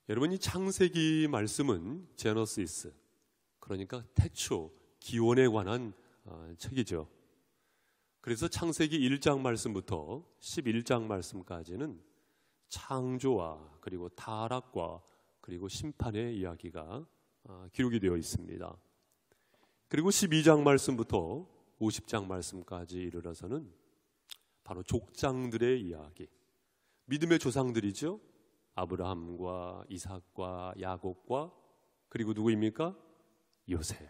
여러분, 이 창세기 말씀은 제너시스, 그러니까 태초, 기원에 관한 책이죠. 그래서 창세기 1장 말씀부터 11장 말씀까지는 창조와 그리고 타락과 그리고 심판의 이야기가 기록이 되어 있습니다. 그리고 12장 말씀부터 50장 말씀까지 이르러서는 바로 족장들의 이야기, 믿음의 조상들이죠. 아브라함과 이삭과 야곱과 그리고 누구입니까? 요셉.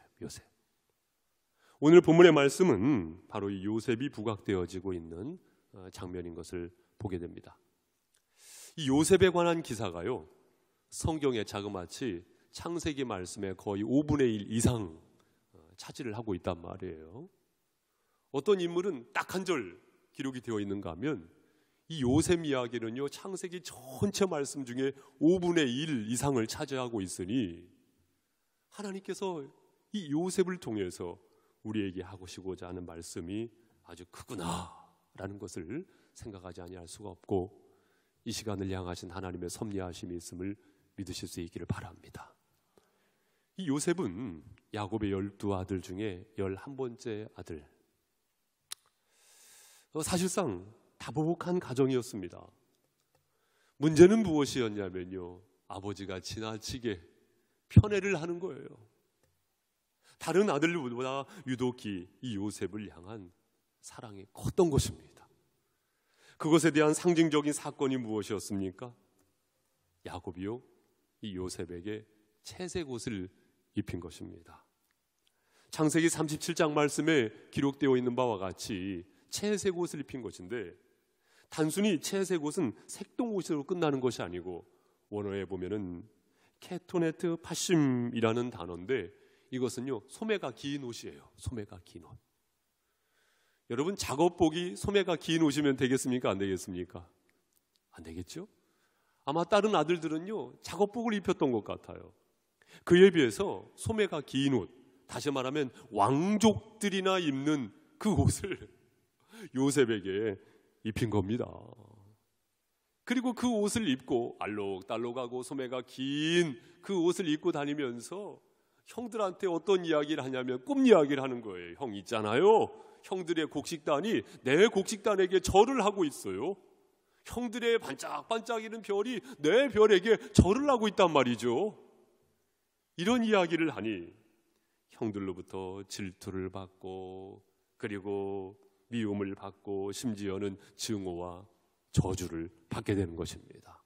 오늘 본문의 말씀은 바로 이 요셉이 부각되어지고 있는 장면인 것을 보게 됩니다. 이 요셉에 관한 기사가요, 성경에 자그마치 창세기 말씀의 거의 5분의 1 이상 차지를 하고 있단 말이에요. 어떤 인물은 딱 한 절 기록이 되어 있는가 하면 이 요셉 이야기는요, 창세기 전체 말씀 중에 5분의 1 이상을 차지하고 있으니 하나님께서 이 요셉을 통해서 우리에게 하시고자 하는 말씀이 아주 크구나라는 것을 생각하지 아니할 수가 없고, 이 시간을 향하신 하나님의 섭리하심이 있음을 믿으실 수 있기를 바랍니다. 이 요셉은 야곱의 12아들 중에 11번째 아들, 사실상 다복한 가정이었습니다. 문제는 무엇이었냐면요, 아버지가 지나치게 편애를 하는 거예요. 다른 아들보다 유독히 이 요셉을 향한 사랑이 컸던 것입니다. 그것에 대한 상징적인 사건이 무엇이었습니까? 야곱이요, 이 요셉에게 채색 옷을 입힌 것입니다. 창세기 37장 말씀에 기록되어 있는 바와 같이 채색 옷을 입힌 것인데, 단순히 채색 옷은 색동 옷으로 끝나는 것이 아니고 원어에 보면은 케토네트 파심이라는 단어인데, 이것은요 소매가 긴 옷이에요. 소매가 긴 옷. 여러분, 작업복이 소매가 긴 옷이면 되겠습니까? 안 되겠습니까? 안 되겠죠? 아마 다른 아들들은요 작업복을 입혔던 것 같아요. 그에 비해서 소매가 긴 옷, 다시 말하면 왕족들이나 입는 그 옷을 요셉에게 입힌 겁니다. 그리고 그 옷을 입고 알록달록하고 소매가 긴 그 옷을 입고 다니면서 형들한테 어떤 이야기를 하냐면 꿈 이야기를 하는 거예요. 형 있잖아요, 형들의 곡식단이 내 곡식단에게 절을 하고 있어요. 형들의 반짝반짝이는 별이 내 별에게 절을 하고 있단 말이죠. 이런 이야기를 하니 형들로부터 질투를 받고 그리고 미움을 받고 심지어는 증오와 저주를 받게 되는 것입니다.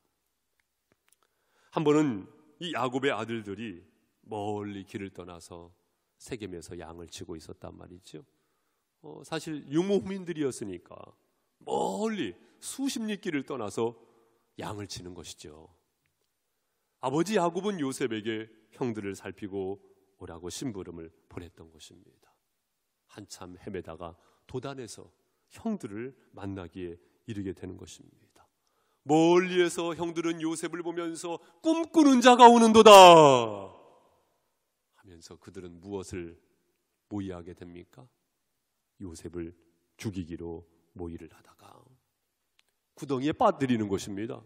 한 번은 이 야곱의 아들들이 멀리 길을 떠나서 세겜에서 양을 치고 있었단 말이죠. 사실 유목민들이었으니까 멀리 수십 리 길을 떠나서 양을 치는 것이죠. 아버지 야곱은 요셉에게 형들을 살피고 오라고 심부름을 보냈던 것입니다. 한참 헤매다가 도단에서 형들을 만나기에 이르게 되는 것입니다. 멀리에서 형들은 요셉을 보면서 꿈꾸는 자가 오는도다 하면서 그들은 무엇을 모의하게 됩니까? 요셉을 죽이기로 모의를 하다가 구덩이에 빠뜨리는 것입니다.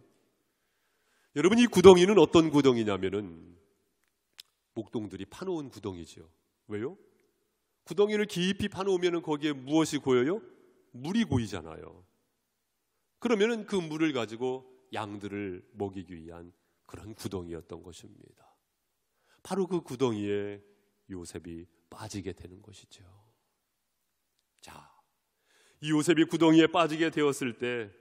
여러분, 이 구덩이는 어떤 구덩이냐면은 목동들이 파놓은 구덩이죠. 왜요? 구덩이를 깊이 파놓으면 거기에 무엇이 고여요? 물이 고이잖아요. 그러면은 그 물을 가지고 양들을 먹이기 위한 그런 구덩이였던 것입니다. 바로 그 구덩이에 요셉이 빠지게 되는 것이죠. 자, 이 요셉이 구덩이에 빠지게 되었을 때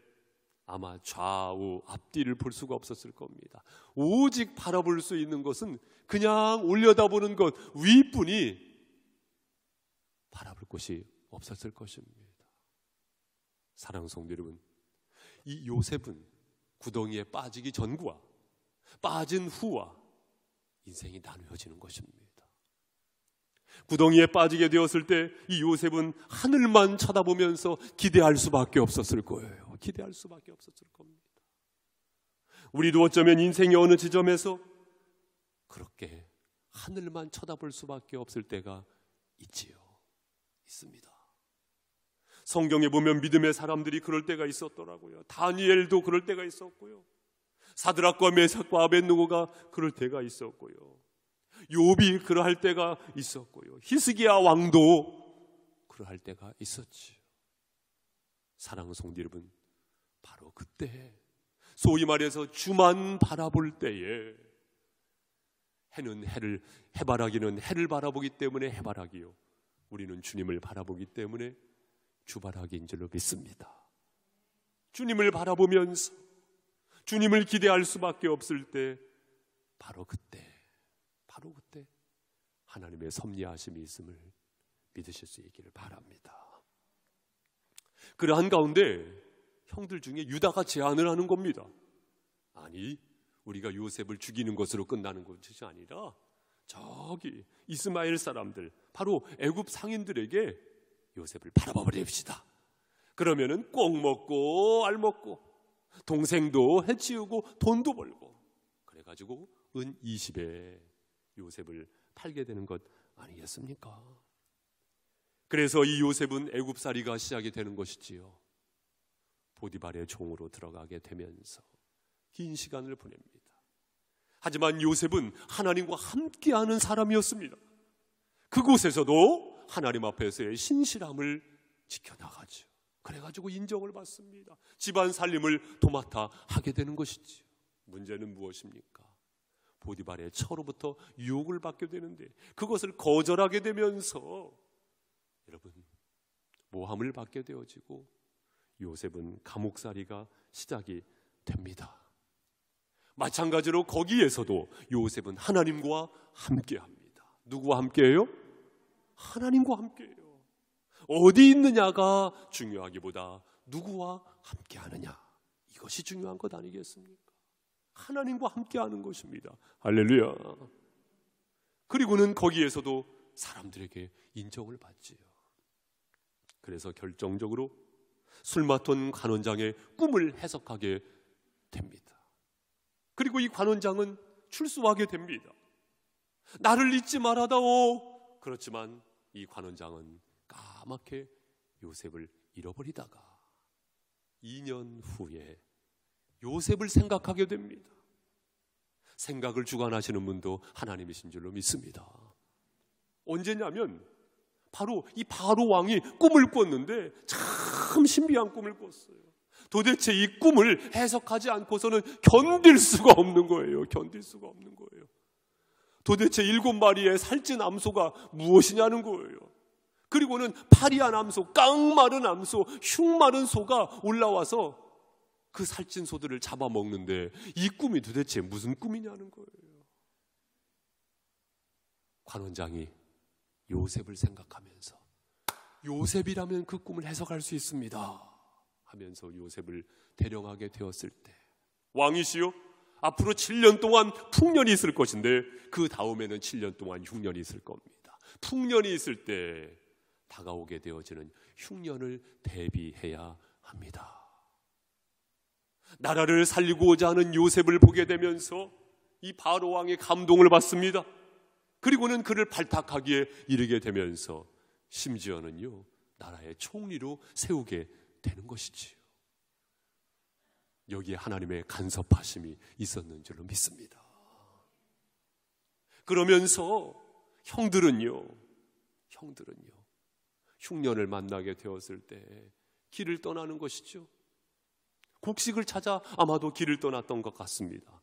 아마 좌우 앞뒤를 볼 수가 없었을 겁니다. 오직 바라볼 수 있는 것은 그냥 올려다보는 것 위뿐이 바라볼 곳이 없었을 것입니다. 사랑하는 성도 여러분, 이 요셉은 구덩이에 빠지기 전과 빠진 후와 인생이 나누어지는 것입니다. 구덩이에 빠지게 되었을 때 이 요셉은 하늘만 쳐다보면서 기대할 수밖에 없었을 거예요. 기대할 수밖에 없었을 겁니다. 우리도 어쩌면 인생의 어느 지점에서 그렇게 하늘만 쳐다볼 수밖에 없을 때가 있습니다. 성경에 보면 믿음의 사람들이 그럴 때가 있었더라고요. 다니엘도 그럴 때가 있었고요. 사드락과 메삭과 아벳느고가 그럴 때가 있었고요. 욥이 그러할 때가 있었고요. 히스기야 왕도 그러할 때가 있었지요. 사랑하는 성도 여러분, 바로 그때, 소위 말해서 주만 바라볼 때에, 해바라기는 해를 바라보기 때문에 해바라기요, 우리는 주님을 바라보기 때문에 주바라기인 줄로 믿습니다. 주님을 바라보면서 주님을 기대할 수밖에 없을 때, 바로 그때 하나님의 섭리하심이 있음을 믿으실 수 있기를 바랍니다. 그러한 가운데 형들 중에 유다가 제안을 하는 겁니다. 아니, 우리가 요셉을 죽이는 것으로 끝나는 것이 아니라 저기 이스마엘 사람들, 바로 애굽 상인들에게 요셉을 팔아봐 버립시다. 그러면은 꼭 먹고 알 먹고 동생도 해치우고 돈도 벌고, 그래가지고 은 20에 요셉을 팔게 되는 것 아니겠습니까? 그래서 이 요셉은 애굽살이가 시작이 되는 것이지요. 보디발의 종으로 들어가게 되면서 긴 시간을 보냅니다. 하지만 요셉은 하나님과 함께하는 사람이었습니다. 그곳에서도 하나님 앞에서의 신실함을 지켜나가죠. 그래가지고 인정을 받습니다. 집안 살림을 도맡아 하게 되는 것이지요. 문제는 무엇입니까? 보디발의 처로부터 유혹을 받게 되는데 그것을 거절하게 되면서 여러분, 모함을 받게 되어지고 요셉은 감옥살이가 시작이 됩니다. 마찬가지로 거기에서도 요셉은 하나님과 함께합니다. 누구와 함께해요? 하나님과 함께해요. 어디 있느냐가 중요하기보다 누구와 함께하느냐, 이것이 중요한 것 아니겠습니까? 하나님과 함께하는 것입니다. 할렐루야. 그리고는 거기에서도 사람들에게 인정을 받지요. 그래서 결정적으로 술 맡은 관원장의 꿈을 해석하게 됩니다. 그리고 이 관원장은 출소하게 됩니다. 나를 잊지 말아다오. 그렇지만 이 관원장은 까맣게 요셉을 잃어버리다가 2년 후에 요셉을 생각하게 됩니다. 생각을 주관하시는 분도 하나님이신 줄로 믿습니다. 언제냐면 바로 이 바로 왕이 꿈을 꿨는데 참 신비한 꿈을 꿨어요. 도대체 이 꿈을 해석하지 않고서는 견딜 수가 없는 거예요. 견딜 수가 없는 거예요. 도대체 7마리의 살찐 암소가 무엇이냐는 거예요. 그리고는 파리한 암소, 깡마른 암소, 흉마른 소가 올라와서 그 살찐 소들을 잡아먹는데 이 꿈이 도대체 무슨 꿈이냐는 거예요. 관원장이 요셉을 생각하면서 요셉이라면 그 꿈을 해석할 수 있습니다 하면서 요셉을 대령하게 되었을 때, 왕이시여, 앞으로 7년 동안 풍년이 있을 것인데 그 다음에는 7년 동안 흉년이 있을 겁니다. 풍년이 있을 때 다가오게 되어지는 흉년을 대비해야 합니다. 나라를 살리고자 하는 요셉을 보게 되면서 이 바로 왕의 감동을 받습니다. 그리고는 그를 발탁하기에 이르게 되면서 심지어는요, 나라의 총리로 세우게 되는 것이지요. 여기에 하나님의 간섭하심이 있었는 줄로 믿습니다. 그러면서 형들은요 흉년을 만나게 되었을 때 길을 떠나는 것이죠. 곡식을 찾아 아마도 길을 떠났던 것 같습니다.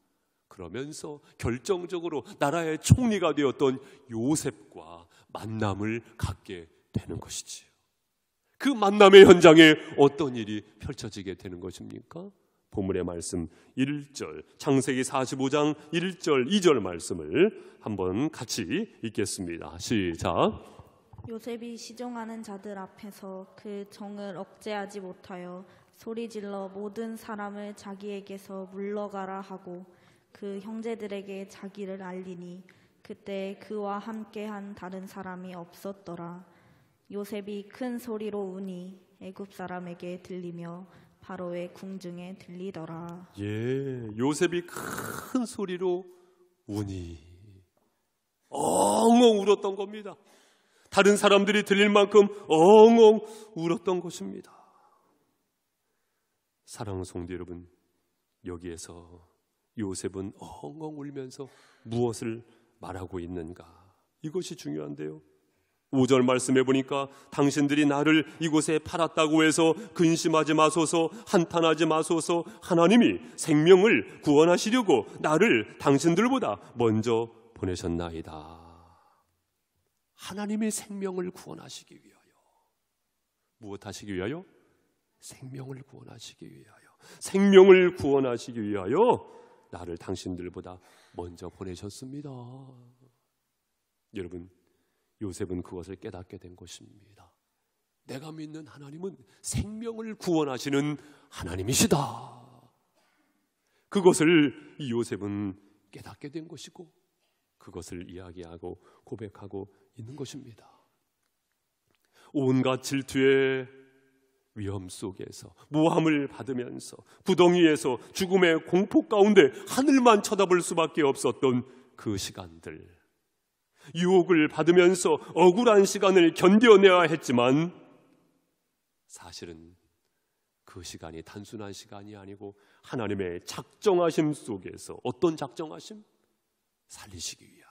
그러면서 결정적으로 나라의 총리가 되었던 요셉과 만남을 갖게 되는 것이지요. 그 만남의 현장에 어떤 일이 펼쳐지게 되는 것입니까? 본문의 말씀 1절, 창세기 45장 1절, 2절 말씀을 한번 같이 읽겠습니다. 시작. 요셉이 시종하는 자들 앞에서 그 정을 억제하지 못하여 소리질러 모든 사람을 자기에게서 물러가라 하고 그 형제들에게 자기를 알리니 그때 그와 함께한 다른 사람이 없었더라. 요셉이 큰 소리로 우니 애굽 사람에게 들리며 바로의 궁중에 들리더라. 요셉이 큰 소리로 우니 엉엉 울었던 겁니다. 다른 사람들이 들릴 만큼 엉엉 울었던 것입니다. 사랑하는 성도 여러분, 여기에서 요셉은 엉엉 울면서 무엇을 말하고 있는가? 이것이 중요한데요. 5절 말씀해 보니까 당신들이 나를 이곳에 팔았다고 해서 근심하지 마소서, 한탄하지 마소서. 하나님이 생명을 구원하시려고 나를 당신들보다 먼저 보내셨나이다. 하나님의 생명을 구원하시기 위하여. 무엇 하시기 위하여? 생명을 구원하시기 위하여. 생명을 구원하시기 위하여 나를 당신들보다 먼저 보내셨습니다. 여러분, 요셉은 그것을 깨닫게 된 것입니다. 내가 믿는 하나님은 생명을 구원하시는 하나님이시다. 그것을 이 요셉은 깨닫게 된 것이고 그것을 이야기하고 고백하고 있는 것입니다. 온갖 질투의 위험 속에서 모함을 받으면서 구덩이에서 죽음의 공포 가운데 하늘만 쳐다볼 수밖에 없었던 그 시간들, 유혹을 받으면서 억울한 시간을 견뎌내야 했지만 사실은 그 시간이 단순한 시간이 아니고 하나님의 작정하심 속에서, 어떤 작정하심? 살리시기 위한,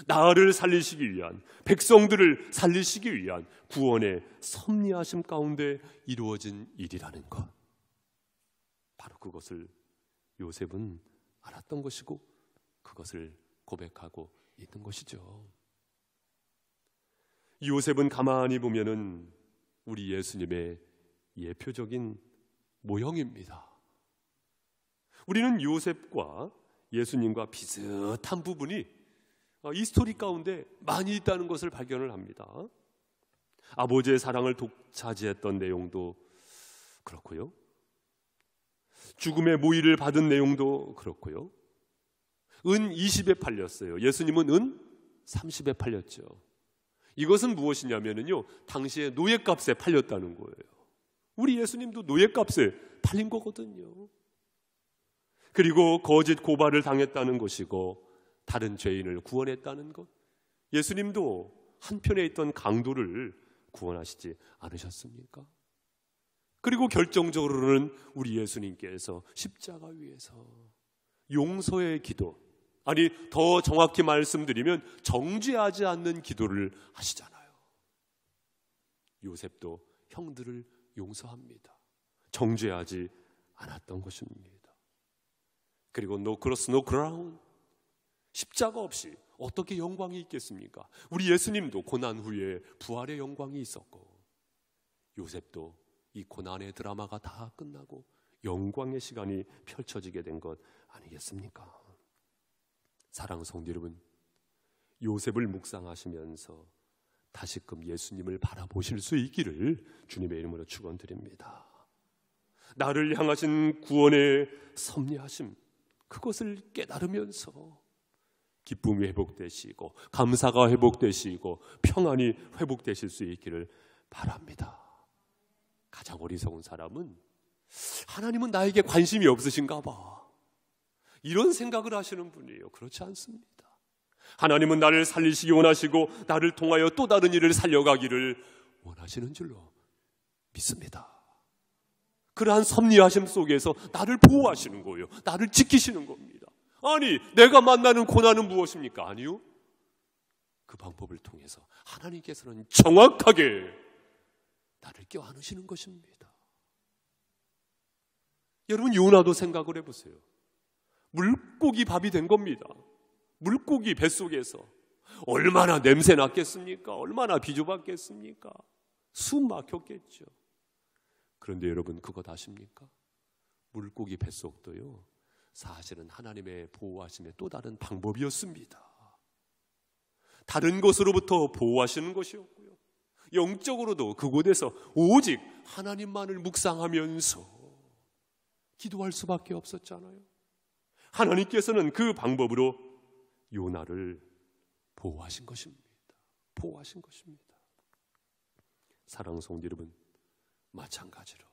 나를 살리시기 위한, 백성들을 살리시기 위한 구원의 섭리하심 가운데 이루어진 일이라는 것, 바로 그것을 요셉은 알았던 것이고 그것을 고백하고 있는 것이죠. 요셉은 가만히 보면은 우리 예수님의 예표적인 모형입니다. 우리는 요셉과 예수님과 비슷한 부분이 이 스토리 가운데 많이 있다는 것을 발견을 합니다. 아버지의 사랑을 독차지했던 내용도 그렇고요, 죽음의 모의를 받은 내용도 그렇고요, 은 20에 팔렸어요. 예수님은 은 30에 팔렸죠. 이것은 무엇이냐면요, 당시에 노예값에 팔렸다는 거예요. 우리 예수님도 노예값에 팔린 거거든요. 그리고 거짓 고발을 당했다는 것이고 다른 죄인을 구원했다는 것, 예수님도 한편에 있던 강도를 구원하시지 않으셨습니까? 그리고 결정적으로는 우리 예수님께서 십자가 위에서 용서의 기도, 아니 더 정확히 말씀드리면 정죄하지 않는 기도를 하시잖아요. 요셉도 형들을 용서합니다. 정죄하지 않았던 것입니다. 그리고 no cross, no crown, 십자가 없이 어떻게 영광이 있겠습니까? 우리 예수님도 고난 후에 부활의 영광이 있었고 요셉도 이 고난의 드라마가 다 끝나고 영광의 시간이 펼쳐지게 된 것 아니겠습니까? 사랑하는 성도 여러분, 요셉을 묵상하시면서 다시금 예수님을 바라보실 수 있기를 주님의 이름으로 축원드립니다. 나를 향하신 구원의 섭리하심, 그것을 깨달으면서 기쁨이 회복되시고 감사가 회복되시고 평안이 회복되실 수 있기를 바랍니다. 가장 어리석은 사람은 하나님은 나에게 관심이 없으신가 봐, 이런 생각을 하시는 분이에요. 그렇지 않습니다. 하나님은 나를 살리시기 원하시고 나를 통하여 또 다른 일을 살려가기를 원하시는 줄로 믿습니다. 그러한 섭리하심 속에서 나를 보호하시는 거예요. 나를 지키시는 겁니다. 아니, 내가 만나는 고난은 무엇입니까? 아니요, 그 방법을 통해서 하나님께서는 정확하게 나를 껴안으시는 것입니다. 여러분, 요나도 생각을 해보세요. 물고기 밥이 된 겁니다. 물고기 뱃속에서 얼마나 냄새 났겠습니까? 얼마나 비좁았겠습니까? 숨 막혔겠죠. 그런데 여러분, 그것 아십니까? 물고기 뱃속도요, 사실은 하나님의 보호하심의 또 다른 방법이었습니다. 다른 것으로부터 보호하시는 것이었고요, 영적으로도 그곳에서 오직 하나님만을 묵상하면서 기도할 수밖에 없었잖아요. 하나님께서는 그 방법으로 요나를 보호하신 것입니다. 보호하신 것입니다. 사랑하는 성도 여러분, 마찬가지로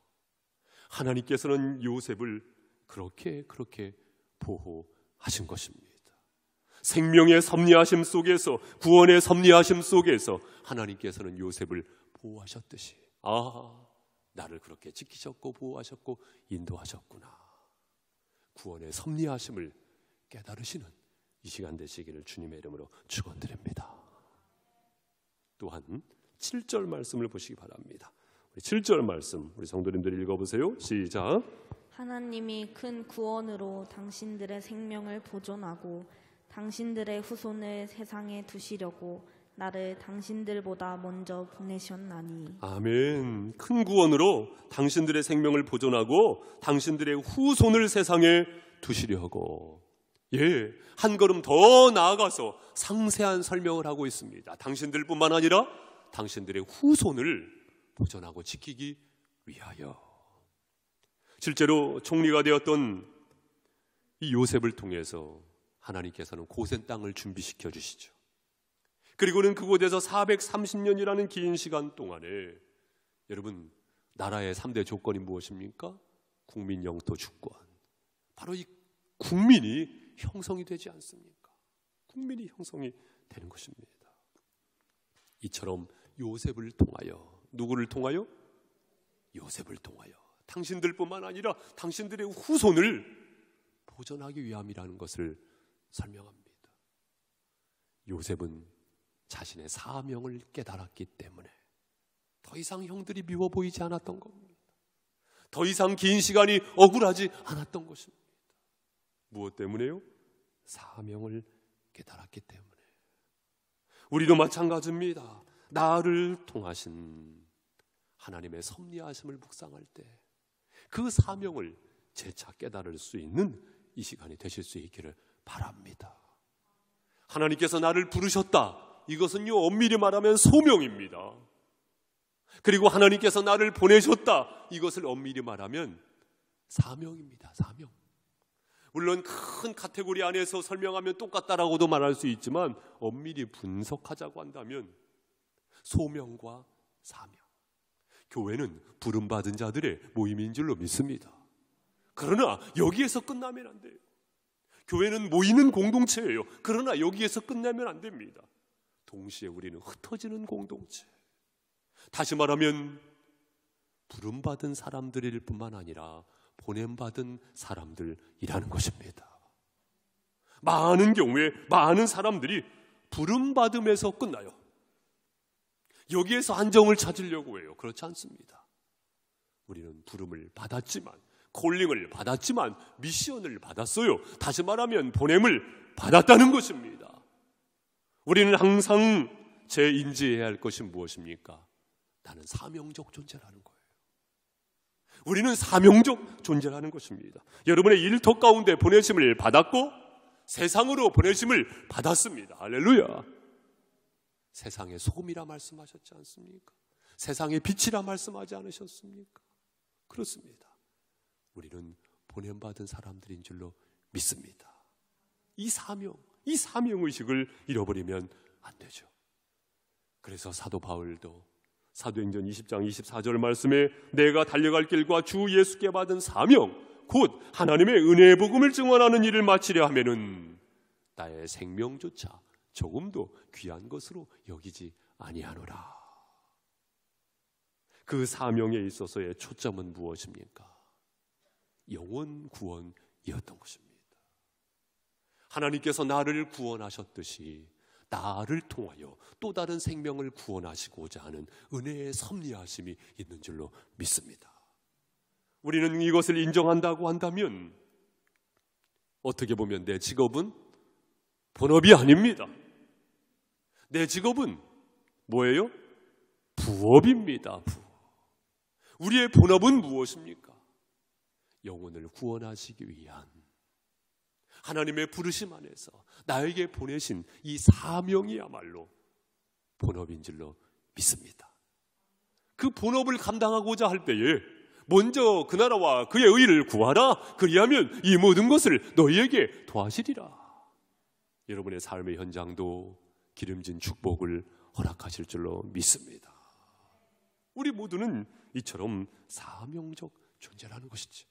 하나님께서는 요셉을 그렇게 보호하신 것입니다. 생명의 섭리하심 속에서, 구원의 섭리하심 속에서 하나님께서는 요셉을 보호하셨듯이, 나를 그렇게 지키셨고 보호하셨고 인도하셨구나. 구원의 섭리하심을 깨달으시는 이 시간 되시기를 주님의 이름으로 축원드립니다. 또한 7절 말씀을 보시기 바랍니다. 우리 7절 말씀 우리 성도님들 읽어보세요. 시작. 하나님이 큰 구원으로 당신들의 생명을 보존하고 당신들의 후손을 세상에 두시려고 나를 당신들보다 먼저 보내셨나니. 아멘. 큰 구원으로 당신들의 생명을 보존하고 당신들의 후손을 세상에 두시려고. 예, 한 걸음 더 나아가서 상세한 설명을 하고 있습니다. 당신들뿐만 아니라 당신들의 후손을 보존하고 지키기 위하여. 실제로 총리가 되었던 이 요셉을 통해서 하나님께서는 고센 땅을 준비시켜 주시죠. 그리고는 그곳에서 430년이라는 긴 시간 동안에 여러분, 나라의 3대 조건이 무엇입니까? 국민, 영토, 주권. 바로 이 국민이 형성이 되지 않습니까? 국민이 형성이 되는 것입니다. 이처럼 요셉을 통하여, 누구를 통하여? 요셉을 통하여 당신들뿐만 아니라 당신들의 후손을 보존하기 위함이라는 것을 설명합니다. 요셉은 자신의 사명을 깨달았기 때문에 더 이상 형들이 미워 보이지 않았던 겁니다. 더 이상 긴 시간이 억울하지 않았던 것입니다. 무엇 때문에요? 사명을 깨달았기 때문에. 우리도 마찬가지입니다. 나를 통하신 하나님의 섭리하심을 묵상할 때 그 사명을 재차 깨달을 수 있는 이 시간이 되실 수 있기를 바랍니다. 하나님께서 나를 부르셨다. 이것은요, 엄밀히 말하면 소명입니다. 그리고 하나님께서 나를 보내셨다. 이것을 엄밀히 말하면 사명입니다. 사명. 물론 큰 카테고리 안에서 설명하면 똑같다라고도 말할 수 있지만 엄밀히 분석하자고 한다면 소명과 사명. 교회는 부름받은 자들의 모임인 줄로 믿습니다. 그러나 여기에서 끝나면 안 돼요. 교회는 모이는 공동체예요. 그러나 여기에서 끝나면 안 됩니다. 동시에 우리는 흩어지는 공동체. 다시 말하면 부름받은 사람들일 뿐만 아니라 보냄받은 사람들이라는 것입니다. 많은 경우에 많은 사람들이 부름받음에서 끝나요. 여기에서 안정을 찾으려고 해요. 그렇지 않습니다. 우리는 부름을 받았지만, 콜링을 받았지만, 미션을 받았어요. 다시 말하면 보냄을 받았다는 것입니다. 우리는 항상 재인지해야 할 것이 무엇입니까? 나는 사명적 존재라는 거예요. 우리는 사명적 존재라는 것입니다. 여러분의 일터 가운데 보내심을 받았고 세상으로 보내심을 받았습니다. 할렐루야. 세상의 소금이라 말씀하셨지 않습니까? 세상의 빛이라 말씀하지 않으셨습니까? 그렇습니다. 우리는 보냄받은 사람들인 줄로 믿습니다. 이 사명의식을 잃어버리면 안 되죠. 그래서 사도 바울도 사도행전 20장 24절 말씀에 내가 달려갈 길과 주 예수께 받은 사명 곧 하나님의 은혜의 복음을 증언하는 일을 마치려 하면은 나의 생명조차 조금도 귀한 것으로 여기지 아니하노라. 그 사명에 있어서의 초점은 무엇입니까? 영혼 구원이었던 것입니다. 하나님께서 나를 구원하셨듯이 나를 통하여 또 다른 생명을 구원하시고자 하는 은혜의 섭리하심이 있는 줄로 믿습니다. 우리는 이것을 인정한다고 한다면 어떻게 보면 내 직업은 본업이 아닙니다. 내 직업은 뭐예요? 부업입니다. 부업. 우리의 본업은 무엇입니까? 영혼을 구원하시기 위한 하나님의 부르심 안에서 나에게 보내신 이 사명이야말로 본업인 줄로 믿습니다. 그 본업을 감당하고자 할 때에 먼저 그 나라와 그의 의를 구하라. 그리하면 이 모든 것을 너희에게 더하시리라. 여러분의 삶의 현장도 기름진 축복을 허락하실 줄로 믿습니다. 우리 모두는 이처럼 사명적 존재라는 것이지.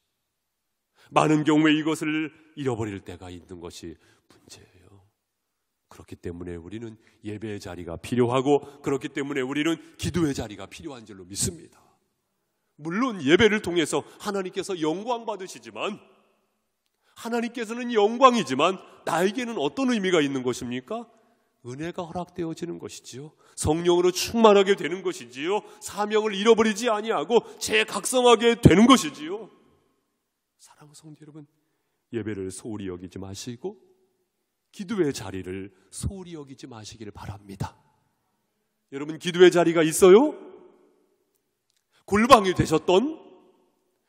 많은 경우에 이것을 잃어버릴 때가 있는 것이 문제예요. 그렇기 때문에 우리는 예배의 자리가 필요하고 그렇기 때문에 우리는 기도의 자리가 필요한 줄로 믿습니다. 물론 예배를 통해서 하나님께서 영광 받으시지만 하나님께서는 영광이지만 나에게는 어떤 의미가 있는 것입니까? 은혜가 허락되어지는 것이지요. 성령으로 충만하게 되는 것이지요. 사명을 잃어버리지 아니하고 재각성하게 되는 것이지요. 사랑하는 성도 여러분, 예배를 소홀히 여기지 마시고 기도의 자리를 소홀히 여기지 마시기를 바랍니다. 여러분, 기도의 자리가 있어요? 골방이 되셨던,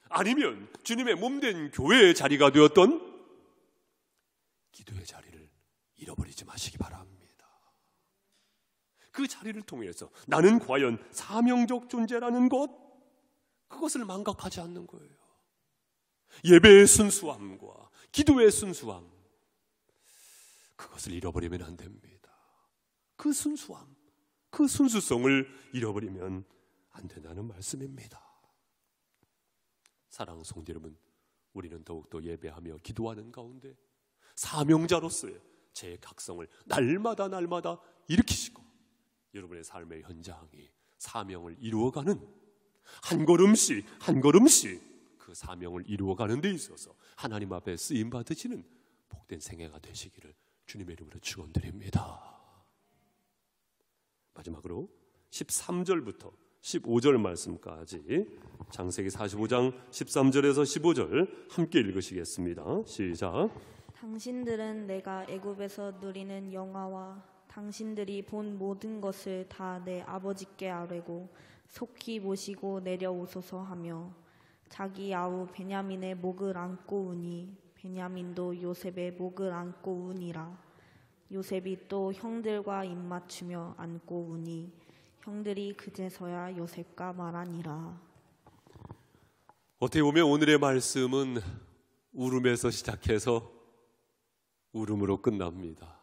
아니면 주님의 몸된 교회의 자리가 되었던, 기도의 자리를 잃어버리지 마시기 바랍니다. 그 자리를 통해서 나는 과연 사명적 존재라는 것, 그것을 망각하지 않는 거예요. 예배의 순수함과 기도의 순수함, 그것을 잃어버리면 안 됩니다. 그 순수함, 그 순수성을 잃어버리면 안 된다는 말씀입니다. 사랑하는 성도 여러분, 우리는 더욱더 예배하며 기도하는 가운데 사명자로서의 제 각성을 날마다 일으키시고 여러분의 삶의 현장이 사명을 이루어가는, 한 걸음씩 그 사명을 이루어가는 데 있어서 하나님 앞에 쓰임 받으시는 복된 생애가 되시기를 주님의 이름으로 축원드립니다. 마지막으로 13절부터 15절 말씀까지 창세기 45장 13절에서 15절 함께 읽으시겠습니다. 시작. 당신들은 내가 애굽에서 누리는 영화와 당신들이 본 모든 것을 다 내 아버지께 아뢰고 속히 모시고 내려오소서 하며 자기 아우 베냐민의 목을 안고 우니 베냐민도 요셉의 목을 안고 우니라. 요셉이 또 형들과 입맞추며 안고 우니 형들이 그제서야 요셉과 말하니라. 어떻게 보면 오늘의 말씀은 울음에서 시작해서 울음으로 끝납니다.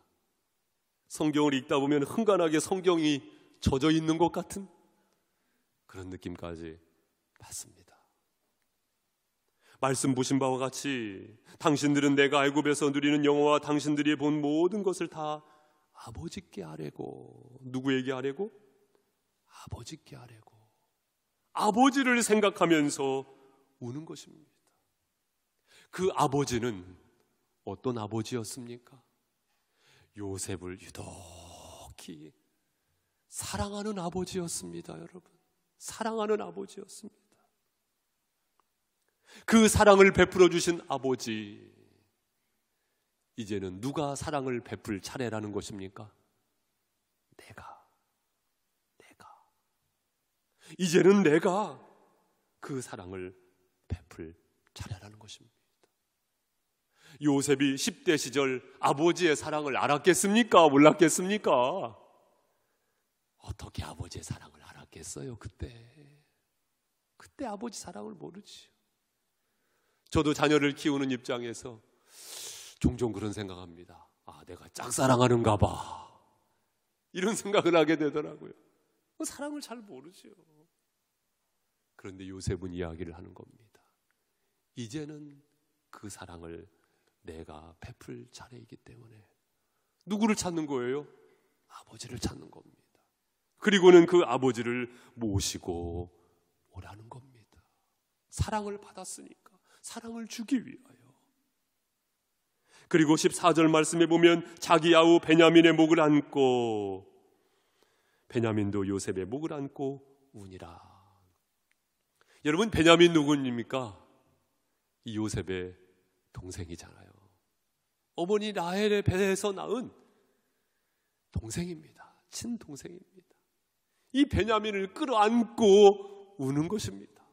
성경을 읽다 보면 흥건하게 성경이 젖어 있는 것 같은 그런 느낌까지 받습니다. 말씀 보신 바와 같이 당신들은 내가 애굽에서 누리는 영화와 당신들이 본 모든 것을 다 아버지께 아뢰고, 누구에게 아뢰고? 아버지께 아뢰고, 아버지를 생각하면서 우는 것입니다. 그 아버지는 어떤 아버지였습니까? 요셉을 유독히 사랑하는 아버지였습니다. 여러분, 사랑하는 아버지였습니다. 그 사랑을 베풀어 주신 아버지, 이제는 누가 사랑을 베풀 차례라는 것입니까? 내가 이제는 내가 그 사랑을 베풀 차례라는 것입니다. 요셉이 10대 시절 아버지의 사랑을 알았겠습니까? 몰랐겠습니까? 어떻게 아버지의 사랑을 알았겠어요? 그때 아버지 사랑을 모르지요. 저도 자녀를 키우는 입장에서 종종 그런 생각합니다. 내가 짝사랑하는가 봐, 이런 생각을 하게 되더라고요. 사랑을 잘 모르죠. 그런데 요셉은 이야기를 하는 겁니다. 이제는 그 사랑을 내가 베풀 차례이기 때문에 누구를 찾는 거예요? 아버지를 찾는 겁니다. 그리고는 그 아버지를 모시고 오라는 겁니다. 사랑을 받았으니까 사랑을 주기 위하여. 그리고 14절 말씀에 보면 자기 아우 베냐민의 목을 안고, 베냐민도 요셉의 목을 안고 우니라. 여러분, 베냐민 누구입니까? 이 요셉의 동생이잖아요. 어머니 라헬의 배에서 낳은 동생입니다. 친동생입니다. 이 베냐민을 끌어안고 우는 것입니다.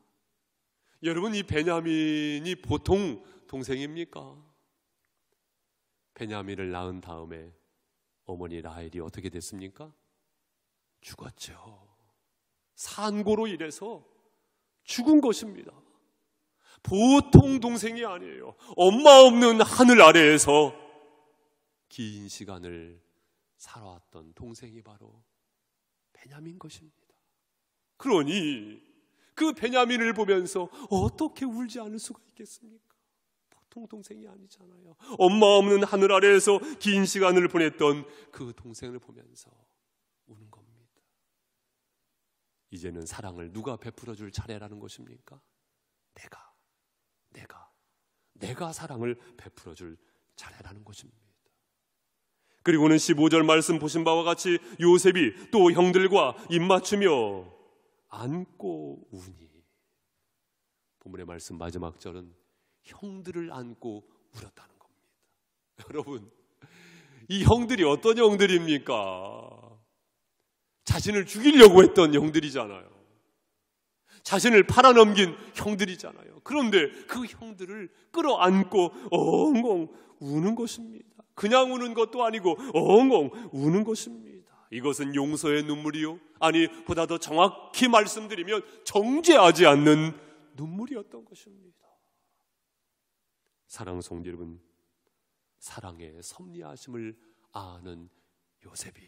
여러분, 이 베냐민이 보통 동생입니까? 베냐민을 낳은 다음에 어머니 라헬이 어떻게 됐습니까? 죽었죠. 산고로 인해서 죽은 것입니다. 보통 동생이 아니에요. 엄마 없는 하늘 아래에서 긴 시간을 살아왔던 동생이 바로 베냐민 것입니다. 그러니 그 베냐민을 보면서 어떻게 울지 않을 수가 있겠습니까? 보통 동생이 아니잖아요. 엄마 없는 하늘 아래에서 긴 시간을 보냈던 그 동생을 보면서 우는 겁니다. 이제는 사랑을 누가 베풀어 줄 차례라는 것입니까? 내가 내가 사랑을 베풀어 줄 차례라는 것입니다. 그리고는 15절 말씀 보신 바와 같이 요셉이 또 형들과 입맞추며 안고 우니, 본문의 말씀 마지막 절은 형들을 안고 울었다는 겁니다. 여러분, 이 형들이 어떤 형들입니까? 자신을 죽이려고 했던 형들이잖아요. 자신을 팔아넘긴 형들이잖아요. 그런데 그 형들을 끌어안고 엉엉 우는 것입니다. 그냥 우는 것도 아니고 엉엉 우는 것입니다. 이것은 용서의 눈물이요, 아니 보다 더 정확히 말씀드리면 정죄하지 않는 눈물이었던 것입니다. 사랑하는 성도 여러분, 사랑의 섭리하심을 아는 요셉이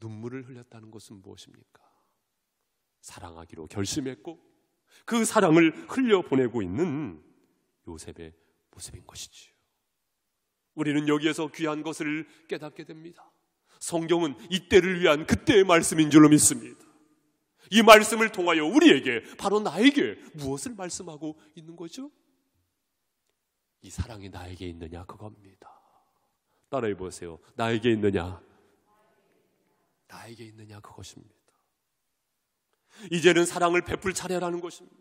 눈물을 흘렸다는 것은 무엇입니까? 사랑하기로 결심했고 그 사랑을 흘려보내고 있는 요셉의 모습인 것이지요. 우리는 여기에서 귀한 것을 깨닫게 됩니다. 성경은 이때를 위한 그때의 말씀인 줄로 믿습니다. 이 말씀을 통하여 우리에게, 바로 나에게 무엇을 말씀하고 있는 거죠? 이 사랑이 나에게 있느냐, 그겁니다. 따라해 보세요. 나에게 있느냐, 나에게 있느냐, 그것입니다. 이제는 사랑을 베풀 차례라는 것입니다.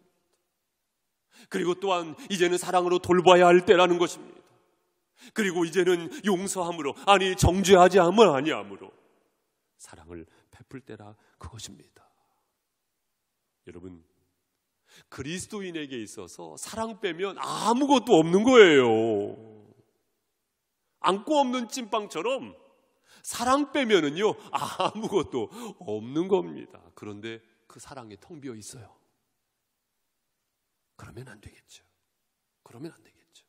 그리고 또한 이제는 사랑으로 돌봐야 할 때라는 것입니다. 그리고 이제는 용서함으로, 아니 정죄하지 아니함으로 사랑을 베풀 때라, 그것입니다. 여러분, 그리스도인에게 있어서 사랑 빼면 아무것도 없는 거예요. 안고 없는 찐빵처럼 사랑 빼면은요 아무것도 없는 겁니다. 그런데 그 사랑이 텅 비어 있어요. 그러면 안 되겠죠. 그러면 안 되겠죠.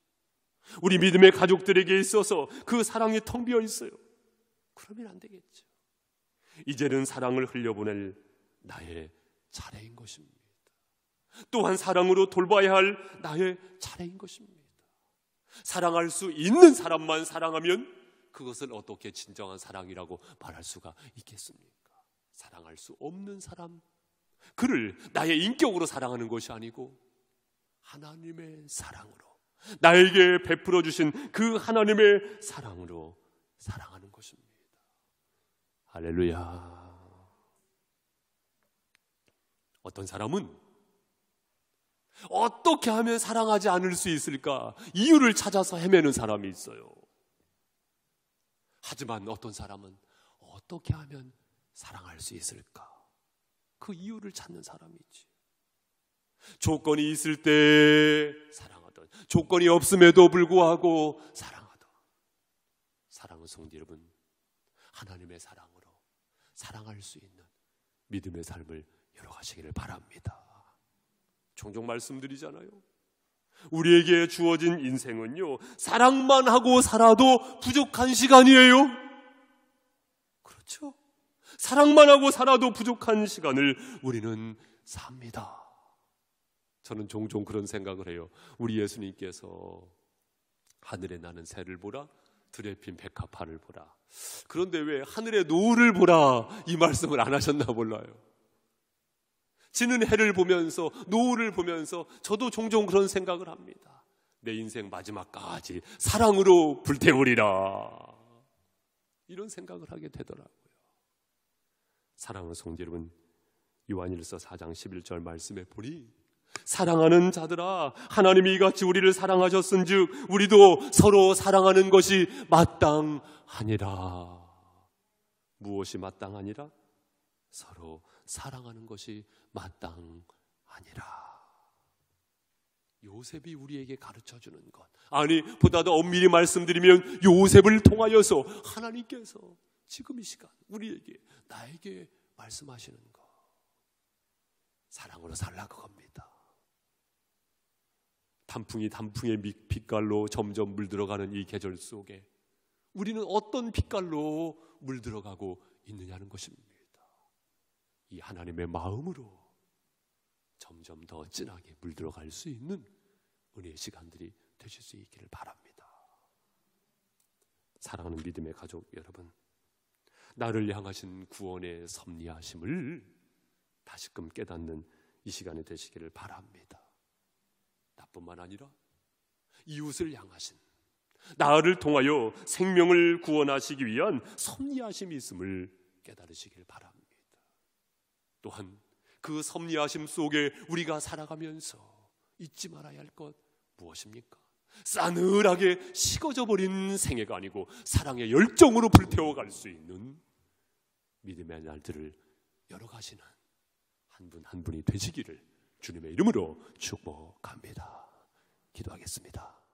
우리 믿음의 가족들에게 있어서 그 사랑이 텅 비어 있어요. 그러면 안 되겠죠. 이제는 사랑을 흘려보낼 나의 차례인 것입니다. 또한 사랑으로 돌봐야 할 나의 차례인 것입니다. 사랑할 수 있는 사람만 사랑하면 그것을 어떻게 진정한 사랑이라고 말할 수가 있겠습니까? 사랑할 수 없는 사람, 그를 나의 인격으로 사랑하는 것이 아니고 하나님의 사랑으로, 나에게 베풀어 주신 그 하나님의 사랑으로 사랑하는 것입니다. 할렐루야. 어떤 사람은 어떻게 하면 사랑하지 않을 수 있을까 이유를 찾아서 헤매는 사람이 있어요. 하지만 어떤 사람은 어떻게 하면 사랑할 수 있을까, 그 이유를 찾는 사람이 있지. 조건이 있을 때 사랑하던, 조건이 없음에도 불구하고 사랑하던, 사랑하는 성도 여러분, 하나님의 사랑으로 사랑할 수 있는 믿음의 삶을 열어가시기를 바랍니다. 종종 말씀드리잖아요. 우리에게 주어진 인생은요, 사랑만 하고 살아도 부족한 시간이에요. 그렇죠? 사랑만 하고 살아도 부족한 시간을 우리는 삽니다. 저는 종종 그런 생각을 해요. 우리 예수님께서 하늘에 나는 새를 보라, 들에 핀 백합화를 보라. 그런데 왜 하늘의 노을을 보라 이 말씀을 안 하셨나 몰라요. 지는 해를 보면서, 노을을 보면서 저도 종종 그런 생각을 합니다. 내 인생 마지막까지 사랑으로 불태우리라, 이런 생각을 하게 되더라고요. 사랑하는 성도 여러분, 요한일서 4장 11절 말씀에 보니 사랑하는 자들아, 하나님이 이같이 우리를 사랑하셨은즉 우리도 서로 사랑하는 것이 마땅하니라. 무엇이 마땅하니라? 서로 사랑하는 것이 마땅하니라. 요셉이 우리에게 가르쳐주는 것, 아니 보다 더 엄밀히 말씀드리면 요셉을 통하여서 하나님께서 지금 이 시간 우리에게, 나에게 말씀하시는 것, 사랑으로 살라, 그겁니다. 단풍이 단풍의 빛깔로 점점 물들어가는 이 계절 속에 우리는 어떤 빛깔로 물들어가고 있느냐는 것입니다. 이 하나님의 마음으로 점점 더 진하게 물들어갈 수 있는 은혜의 시간들이 되실 수 있기를 바랍니다. 사랑하는 믿음의 가족 여러분, 나를 향하신 구원의 섭리하심을 다시금 깨닫는 이 시간이 되시기를 바랍니다. 나 나뿐만 아니라 이웃을 향하신, 나를 통하여 생명을 구원하시기 위한 섭리하심이 있음을 깨달으시길 바랍니다. 또한 그 섭리하심 속에 우리가 살아가면서 잊지 말아야 할 것 무엇입니까? 싸늘하게 식어져 버린 생애가 아니고 사랑의 열정으로 불태워갈 수 있는 믿음의 날들을 열어가시는 한 분 한 분이 되시기를 주님의 이름으로 축복합니다. 기도하겠습니다.